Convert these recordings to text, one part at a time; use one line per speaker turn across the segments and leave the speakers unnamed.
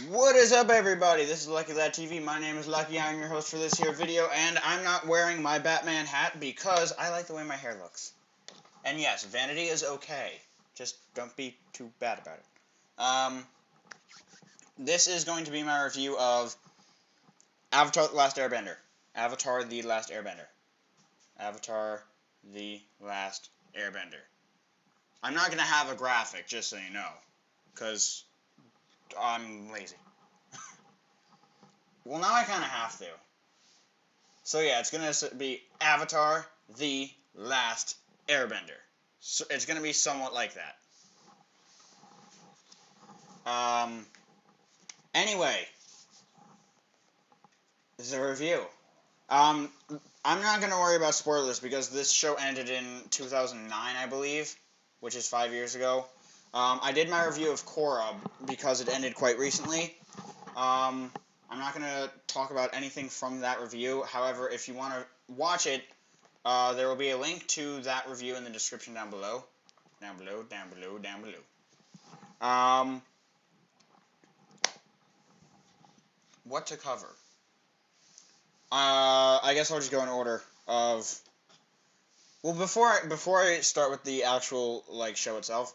What is up, everybody? This is Lucky Lad TV. My name is Lucky. I'm your host for this here video, and I'm not wearing my Batman hat because I like the way my hair looks. And yes, vanity is okay. Just don't be too bad about it. This is going to be my review of Avatar: The Last Airbender. Avatar: The Last Airbender. Avatar: The Last Airbender. I'm not going to have a graphic, just so you know, because I'm lazy. Well, now I kind of have to. So yeah, it's going to be Avatar: The Last Airbender. So it's going to be somewhat like that. Anyway, this is a review. I'm not going to worry about spoilers because this show ended in 2009, I believe, which is 5 years ago. I did my review of Korra because it ended quite recently. I'm not going to talk about anything from that review. However, if you want to watch it, there will be a link to that review in the description down below. Down below. What to cover? I guess I'll just go in order of... Well, before I start with the actual, show itself,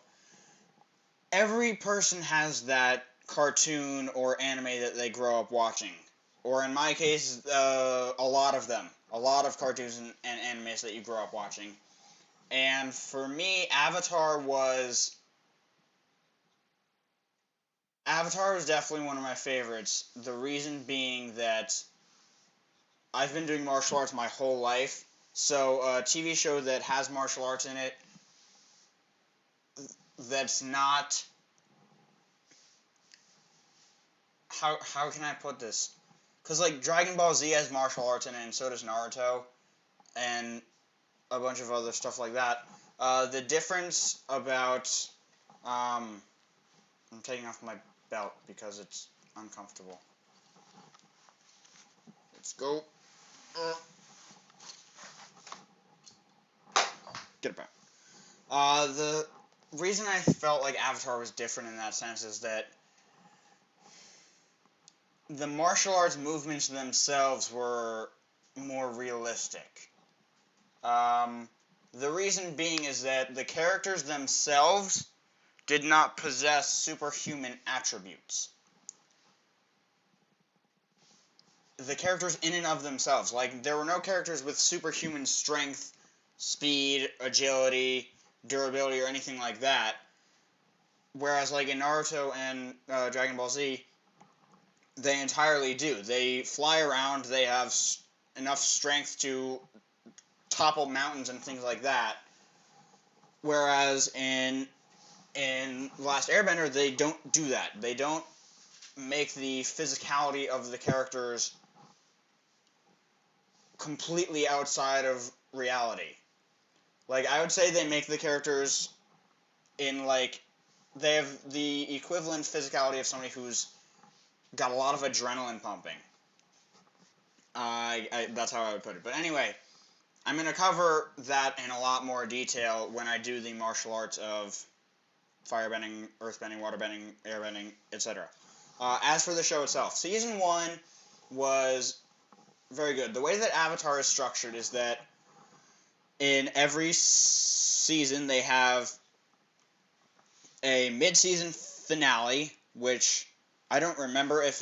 every person has that cartoon or anime that they grow up watching. Or in my case, a lot of them. A lot of cartoons and animes that you grow up watching. And for me, Avatar was definitely one of my favorites. The reason being that I've been doing martial arts my whole life. So a TV show that has martial arts in it, that's not... How can I put this? Because, Dragon Ball Z has martial arts in it, and so does Naruto, and a bunch of other stuff like that. The difference about... I'm taking off my belt because it's uncomfortable. Let's go. Get it back. The reason I felt like Avatar was different in that sense is that the martial arts movements themselves were more realistic. The reason being is that the characters themselves did not possess superhuman attributes. The characters in and of themselves, there were no characters with superhuman strength, speed, agility, durability, or anything like that. Whereas, in Naruto and Dragon Ball Z, they entirely do. They fly around, they have enough strength to topple mountains and things like that. Whereas in Last Airbender, they don't do that. They don't make the physicality of the characters completely outside of reality. I would say they make the characters in, they have the equivalent physicality of somebody who's got a lot of adrenaline pumping. That's how I would put it. But anyway, I'm going to cover that in a lot more detail when I do the martial arts of firebending, earthbending, waterbending, airbending, etc. As for the show itself, Season 1 was very good. The way that Avatar is structured is that in every season they have a mid-season finale, which I don't remember if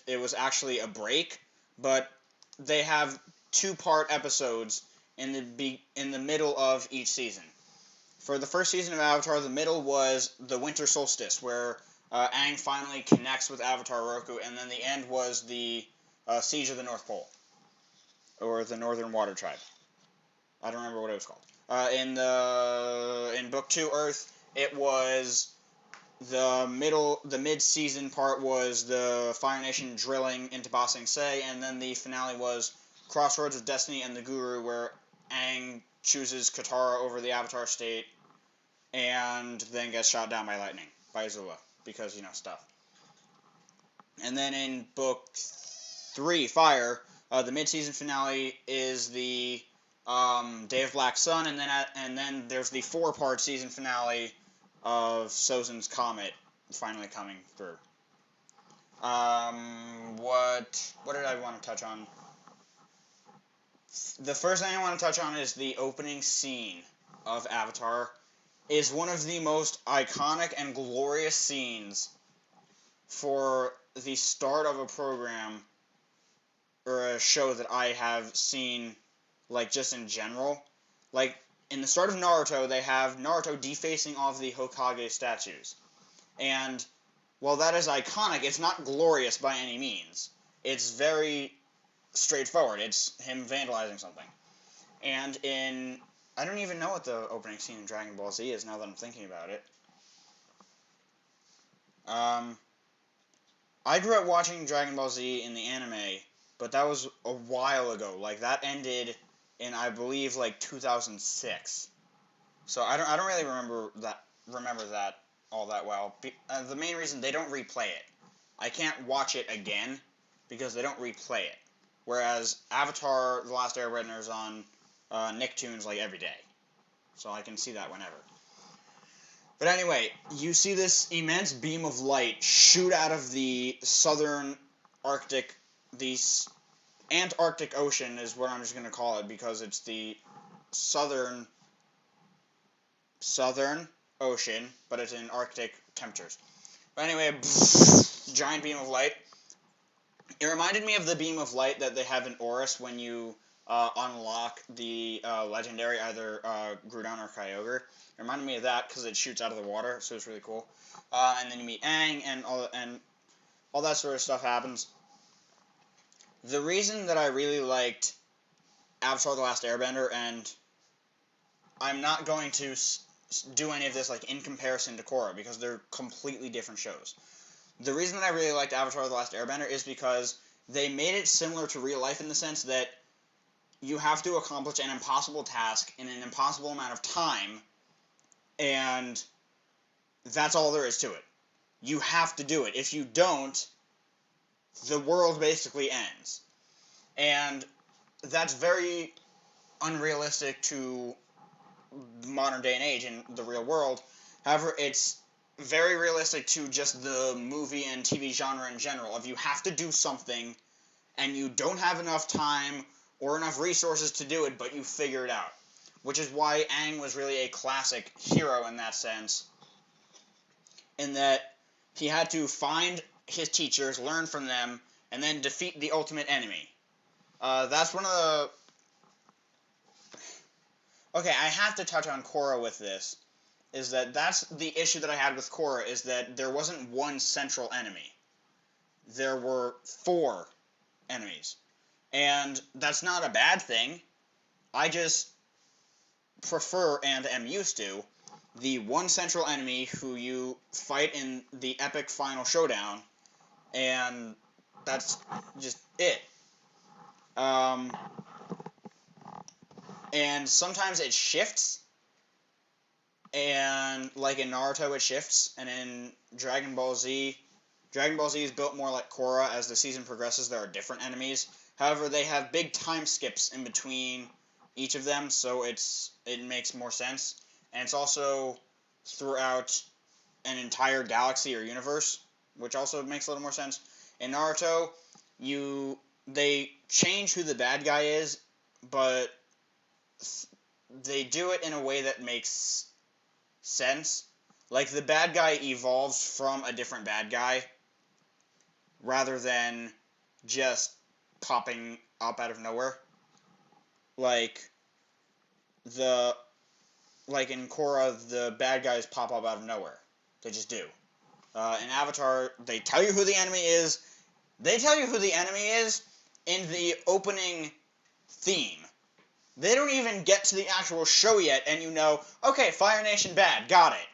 it was actually a break, but they have two-part episodes in the middle of each season. For the first season of Avatar, the middle was the winter solstice, where Aang finally connects with Avatar Roku, and then the end was the Siege of the North Pole, or the Northern Water Tribe. I don't remember what it was called. In Book 2, Earth, it was the mid-season part was the Fire Nation drilling into Ba Sing Se, and then the finale was Crossroads of Destiny and the Guru, where Aang chooses Katara over the Avatar state, and then gets shot down by lightning, by Azula, because, stuff. And then in Book 3, Fire, the mid-season finale is the Day of Black Sun, and then there's the 4-part season finale of Sozin's Comet finally coming through. What did I want to touch on? The first thing I want to touch on is the opening scene of Avatar is one of the most iconic and glorious scenes for the start of a program or a show that I have seen, like, just in general. Like, in the start of Naruto, they have Naruto defacing all of the Hokage statues. And while that is iconic, it's not glorious by any means. It's very straightforward. It's him vandalizing something. And I don't even know what the opening scene in Dragon Ball Z is now that I'm thinking about it. I grew up watching Dragon Ball Z in the anime, but that was a while ago. Like, that ended in, I believe, like, 2006. So I don't really remember that all that well. The main reason, they don't replay it. I can't watch it again because they don't replay it. Whereas Avatar: The Last Airbender is on Nicktoons like every day, so I can see that whenever. But anyway, you see this immense beam of light shoot out of the southern Arctic, the Antarctic Ocean is what I'm just going to call it because it's the southern ocean, but it's in Arctic temperatures. But anyway, giant beam of light. It reminded me of the beam of light that they have in Oris when you unlock the legendary, either Groudon or Kyogre. It reminded me of that because it shoots out of the water, so it's really cool. And then you meet Aang, and all that sort of stuff happens. The reason that I really liked Avatar: The Last Airbender, and I'm not going to do any of this like in comparison to Korra because they're completely different shows. The reason that I really liked Avatar: The Last Airbender is because they made it similar to real life in the sense that you have to accomplish an impossible task in an impossible amount of time, and that's all there is to it. You have to do it. If you don't, the world basically ends. And that's very unrealistic to modern day and age in the real world. However, it's very realistic to just the movie and TV genre in general. If you have to do something and you don't have enough time or enough resources to do it, but you figure it out. Which is why Aang was really a classic hero in that sense. In that he had to find his teachers, learn from them, and then defeat the ultimate enemy. That's one of the... Okay, I have to touch on Korra with this. Is that that's the issue that I had with Korra, is that there wasn't one central enemy. There were 4 enemies. And that's not a bad thing. I just prefer, and am used to, the one central enemy who you fight in the epic final showdown, and that's just it. And sometimes it shifts, and like in Naruto it shifts, and in Dragon Ball Z is built more like Korra. As the season progresses, there are different enemies. However, they have big time skips in between each of them, so it makes more sense. And it's also throughout an entire galaxy or universe, which also makes a little more sense. In Naruto, they change who the bad guy is, but they do it in a way that makes sense. Like, the bad guy evolves from a different bad guy, rather than just popping up out of nowhere. Like in Korra, the bad guys pop up out of nowhere. They just do. In Avatar, they tell you who the enemy is. They tell you who the enemy is in the opening theme. They don't even get to the actual show yet, and you know, okay, Fire Nation bad, got it.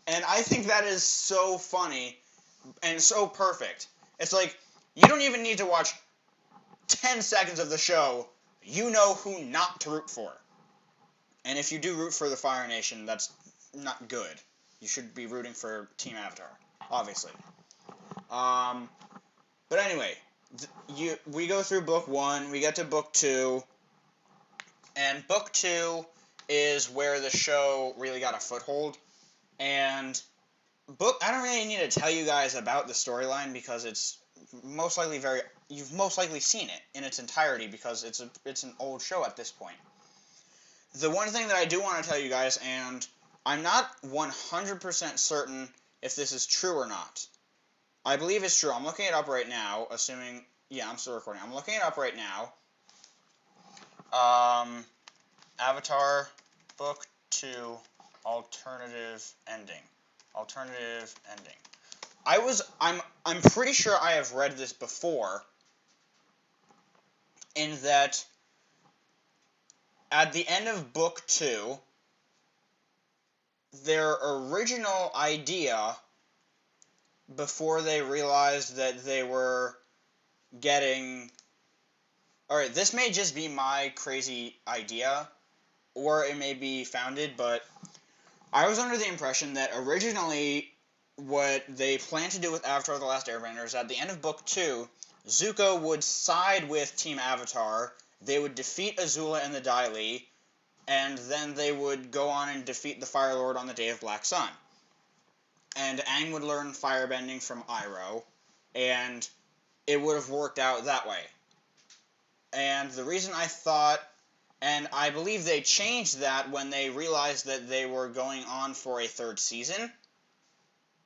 And I think that is so funny and so perfect. It's like, you don't even need to watch 10 seconds of the show. You know who not to root for. And if you do root for the Fire Nation, that's not good. You should be rooting for Team Avatar, obviously. But anyway, we go through book 1, we get to book 2, and book 2 is where the show really got a foothold, and I don't really need to tell you guys about the storyline because it's you've most likely seen it in its entirety because it's an old show at this point. The one thing that I do want to tell you guys, and I'm not 100% certain if this is true or not. I believe it's true. I'm looking it up right now, assuming... Yeah, I'm still recording. I'm looking it up right now. Avatar Book 2 Alternative Ending. Alternative Ending. I'm pretty sure I have read this before, in that at the end of Book 2, their original idea, before they realized that they were getting... Alright, this may just be my crazy idea, or it may be founded, but I was under the impression that originally what they planned to do with Avatar: The Last Airbender is at the end of Book 2, Zuko would side with Team Avatar, they would defeat Azula and the Dai Li, and then they would go on and defeat the Fire Lord on the Day of Black Sun. And Aang would learn firebending from Iroh, and it would have worked out that way. And the reason I thought, and I believe they changed that when they realized that they were going on for a third season.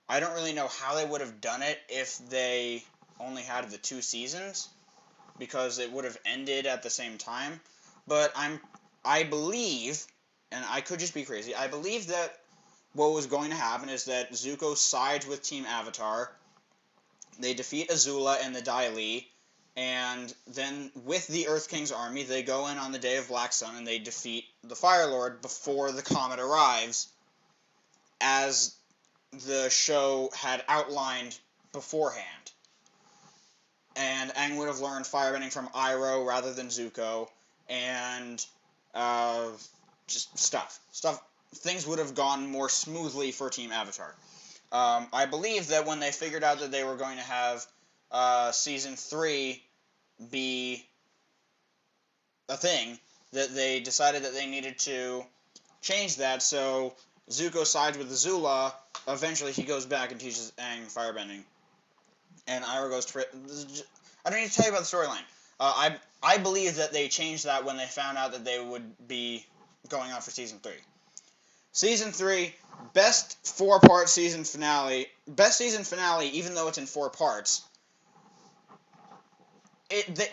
I don't really know how they would have done it if they only had the 2 seasons, because it would have ended at the same time. But I believe, and I could just be crazy, I believe that what was going to happen is that Zuko sides with Team Avatar, they defeat Azula and the Dai Li, and then with the Earth King's army, they go in on the Day of Black Sun and they defeat the Fire Lord before the comet arrives, as the show had outlined beforehand. And Aang would have learned firebending from Iroh rather than Zuko, and just stuff. Things would have gone more smoothly for Team Avatar. I believe that when they figured out that they were going to have Season 3 be a thing, that they decided that they needed to change that, so Zuko sides with Azula. Eventually he goes back and teaches Aang firebending, and Iroh goes to... I don't need to tell you about the storyline. I believe that they changed that when they found out that they would be going on for Season 3. Season 3, best 4-part season finale. Best season finale, even though it's in 4 parts.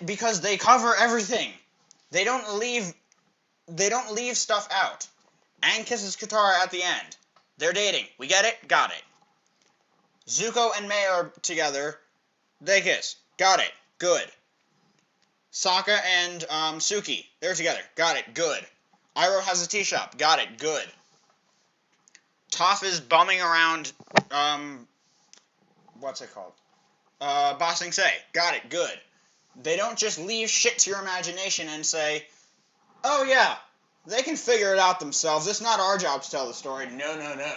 Because they cover everything. They don't leave stuff out. Aang kisses Katara at the end. They're dating. We get it? Got it. Zuko and Mei are together. They kiss. Got it. Good. Sokka and Suki, they're together. Got it. Good. Iroh has a tea shop. Got it. Good. Toph is bumming around, what's it called? Ba Sing Se. Got it. Good. They don't just leave shit to your imagination and say, oh yeah, they can figure it out themselves. It's not our job to tell the story. No, no, no.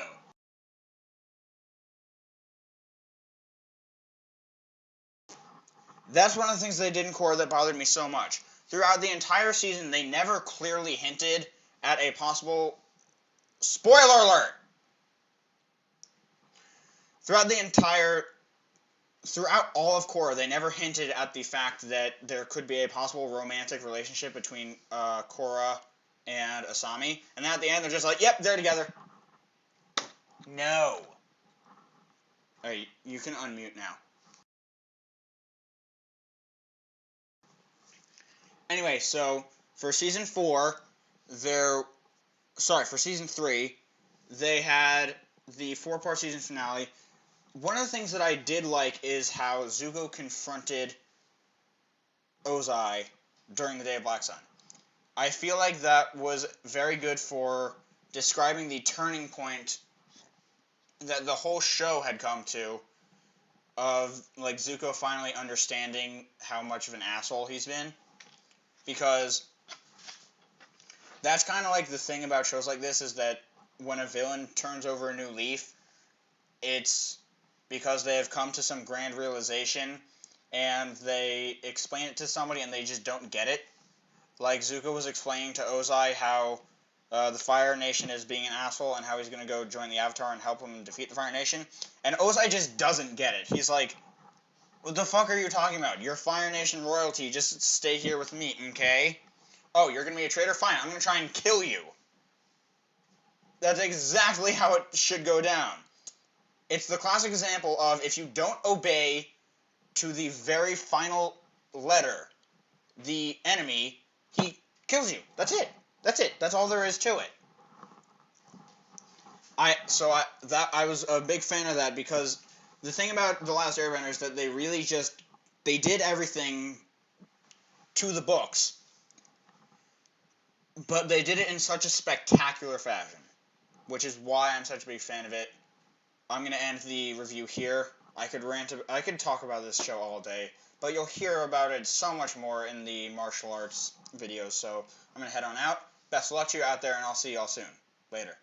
That's one of the things they did in Korra that bothered me so much. Throughout the entire season, they never clearly hinted at a possible... Spoiler alert! Throughout all of Korra, they never hinted at the fact that there could be a possible romantic relationship between Korra and Asami. And then at the end, they're just like, yep, they're together. No. Alright, you can unmute now. Anyway, so for Season 4, for Season 3, they had the 4-part season finale. One of the things that I did like is how Zuko confronted Ozai during the Day of Black Sun. I feel like that was very good for describing the turning point that the whole show had come to, of like Zuko finally understanding how much of an asshole he's been. Because that's kind of like the thing about shows like this, is that when a villain turns over a new leaf, it's because they have come to some grand realization, and they explain it to somebody and they just don't get it. Like Zuko was explaining to Ozai how the Fire Nation is being an asshole and how he's going to go join the Avatar and help him defeat the Fire Nation. And Ozai just doesn't get it. He's like, what the fuck are you talking about? You're Fire Nation royalty. Just stay here with me, okay? Oh, you're going to be a traitor? Fine, I'm going to try and kill you. That's exactly how it should go down. It's the classic example of if you don't obey to the very final letter the enemy, he kills you. That's it. That's it. That's all there is to it. I was a big fan of that because the thing about The Last Airbender is that they really they did everything to the books, but they did it in such a spectacular fashion, which is why I'm such a big fan of it. I'm going to end the review here. I could talk about this show all day, but you'll hear about it so much more in the martial arts videos, so I'm going to head on out. Best of luck to you out there, and I'll see y'all soon. Later.